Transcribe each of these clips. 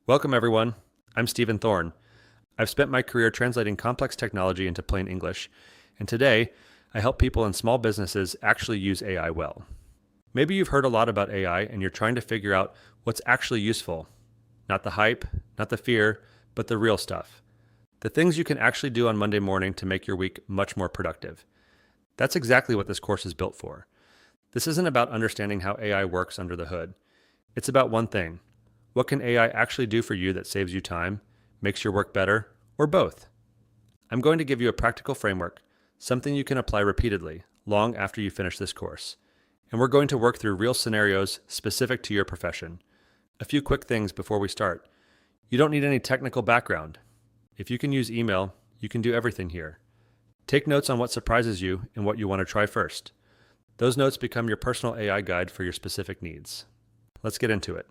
Welcome, everyone. I'm Stephen Thorne. I've spent my career translating complex technology into plain English, and today I help people in small businesses actually use AI well. Maybe you've heard a lot about AI and you're trying to figure out what's actually useful. Not the hype, not the fear, but the real stuff. The things you can actually do on Monday morning to make your week much more productive. That's exactly what this course is built for. This isn't about understanding how AI works under the hood. It's about one thing. What can AI actually do for you that saves you time, makes your work better, or both? I'm going to give you a practical framework, something you can apply repeatedly, long after you finish this course. And we're going to work through real scenarios specific to your profession. A few quick things before we start. You don't need any technical background. If you can use email, you can do everything here. Take notes on what surprises you and what you want to try first. Those notes become your personal AI guide for your specific needs. Let's get into it.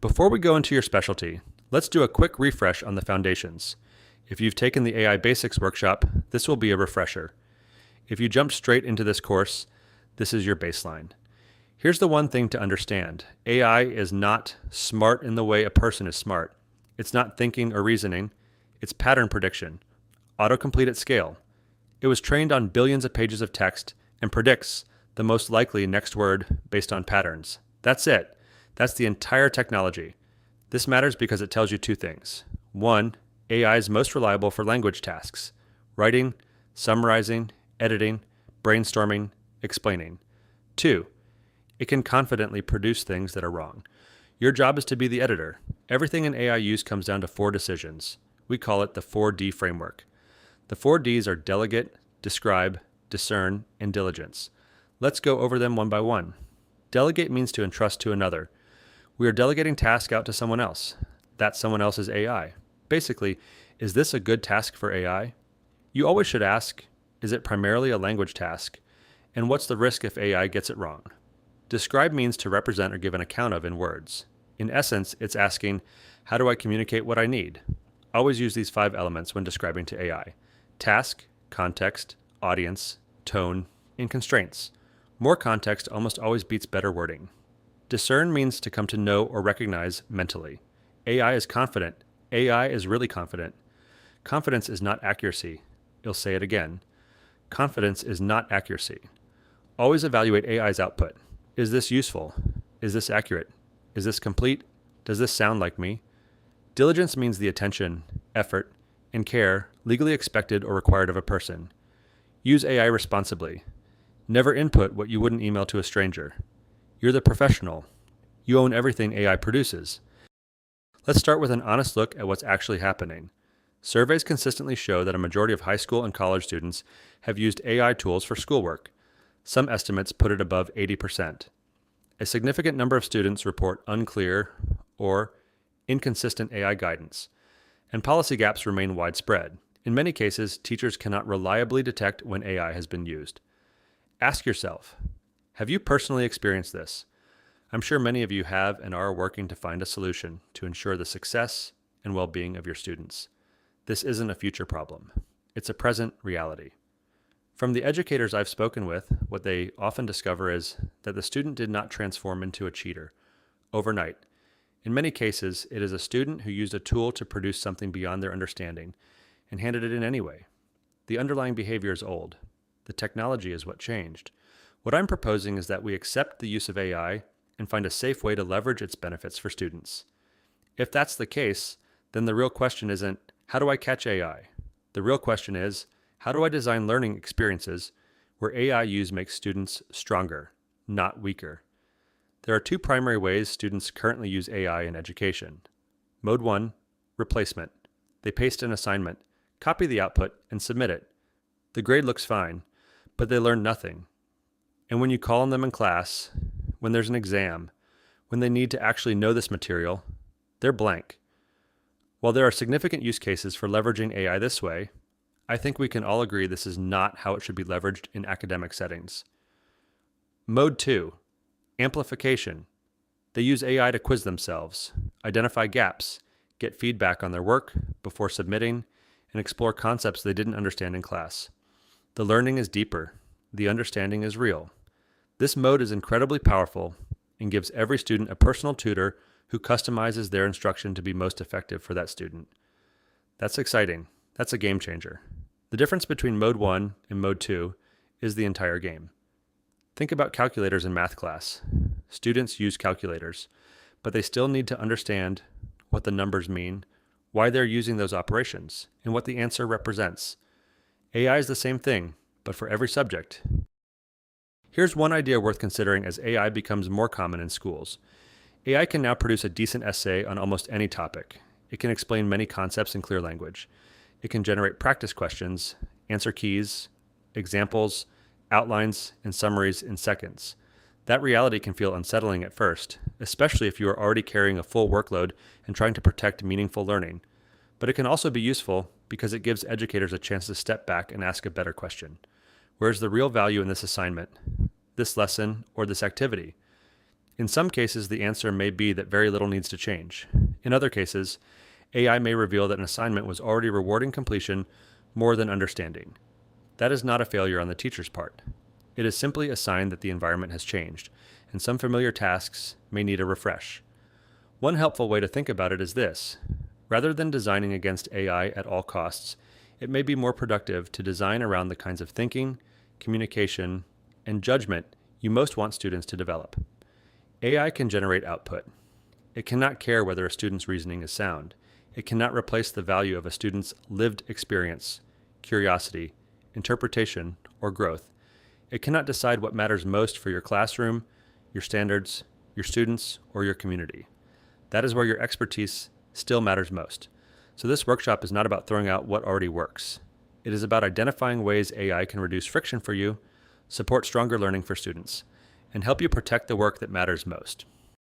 Before we go into your specialty, let's do a quick refresh on the foundations. If you've taken the AI Basics workshop, this will be a refresher. If you jumped straight into this course, this is your baseline. Here's the one thing to understand. AI is not smart in the way a person is smart. It's not thinking or reasoning. It's pattern prediction. Autocomplete at scale. It was trained on billions of pages of text and predicts the most likely next word based on patterns. That's it. That's the entire technology. This matters because it tells you two things. One, AI is most reliable for language tasks: writing, summarizing, editing, brainstorming, explaining. Two, it can confidently produce things that are wrong. Your job is to be the editor. Everything in AI use comes down to 4 decisions. We call it the 4D framework. The 4 Ds are delegate, describe, discern, and diligence. Let's go over them one by one. Delegate means to entrust to another. We are delegating tasks out to someone else. That someone else is AI. Basically, is this a good task for AI? You always should ask, is it primarily a language task? And what's the risk if AI gets it wrong? Describe means to represent or give an account of in words. In essence, it's asking, how do I communicate what I need? Always use these 5 elements when describing to AI: task, context, audience, tone, and constraints. More context almost always beats better wording. Discern means to come to know or recognize mentally. AI is confident. AI is really confident. Confidence is not accuracy. You'll say it again. Confidence is not accuracy. Always evaluate AI's output. Is this useful? Is this accurate? Is this complete? Does this sound like me? Diligence means the attention, effort, and care legally expected or required of a person. Use AI responsibly. Never input what you wouldn't email to a stranger. You're the professional. You own everything AI produces. Let's start with an honest look at what's actually happening. Surveys consistently show that a majority of high school and college students have used AI tools for schoolwork. Some estimates put it above 80%. A significant number of students report unclear or inconsistent AI guidance, and policy gaps remain widespread. In many cases, teachers cannot reliably detect when AI has been used. Ask yourself, have you personally experienced this? I'm sure many of you have and are working to find a solution to ensure the success and well-being of your students. This isn't a future problem. It's a present reality. From the educators I've spoken with, what they often discover is that the student did not transform into a cheater overnight. In many cases, it is a student who used a tool to produce something beyond their understanding and handed it in anyway. The underlying behavior is old. The technology is what changed. What I'm proposing is that we accept the use of AI and find a safe way to leverage its benefits for students. If that's the case, then the real question isn't, how do I catch AI? The real question is, how do I design learning experiences where AI use makes students stronger, not weaker? There are 2 primary ways students currently use AI in education. Mode 1, replacement. They paste an assignment, copy the output, and submit it. The grade looks fine, but they learn nothing. And when you call on them in class, when there's an exam, when they need to actually know this material, they're blank. While there are significant use cases for leveraging AI this way, I think we can all agree this is not how it should be leveraged in academic settings. Mode 2, amplification. They use AI to quiz themselves, identify gaps, get feedback on their work before submitting, and explore concepts they didn't understand in class. The learning is deeper. The understanding is real. This mode is incredibly powerful and gives every student a personal tutor who customizes their instruction to be most effective for that student. That's exciting. That's a game changer. The difference between Mode 1 and Mode 2 is the entire game. Think about calculators in math class. Students use calculators, but they still need to understand what the numbers mean, why they're using those operations, and what the answer represents. AI is the same thing, but for every subject. Here's one idea worth considering as AI becomes more common in schools. AI can now produce a decent essay on almost any topic. It can explain many concepts in clear language. It can generate practice questions, answer keys, examples, outlines, and summaries in seconds. That reality can feel unsettling at first, especially if you are already carrying a full workload and trying to protect meaningful learning. But it can also be useful because it gives educators a chance to step back and ask a better question. Where's the real value in this assignment, this lesson, or this activity? In some cases, the answer may be that very little needs to change. In other cases, AI may reveal that an assignment was already rewarding completion more than understanding. That is not a failure on the teacher's part. It is simply a sign that the environment has changed, and some familiar tasks may need a refresh. One helpful way to think about it is this. Rather than designing against AI at all costs, it may be more productive to design around the kinds of thinking, communication, and judgment you most want students to develop. AI can generate output. It cannot care whether a student's reasoning is sound. It cannot replace the value of a student's lived experience, curiosity, interpretation, or growth. It cannot decide what matters most for your classroom, your standards, your students, or your community. That is where your expertise still matters most. So this workshop is not about throwing out what already works. It is about identifying ways AI can reduce friction for you, support stronger learning for students, and help you protect the work that matters most.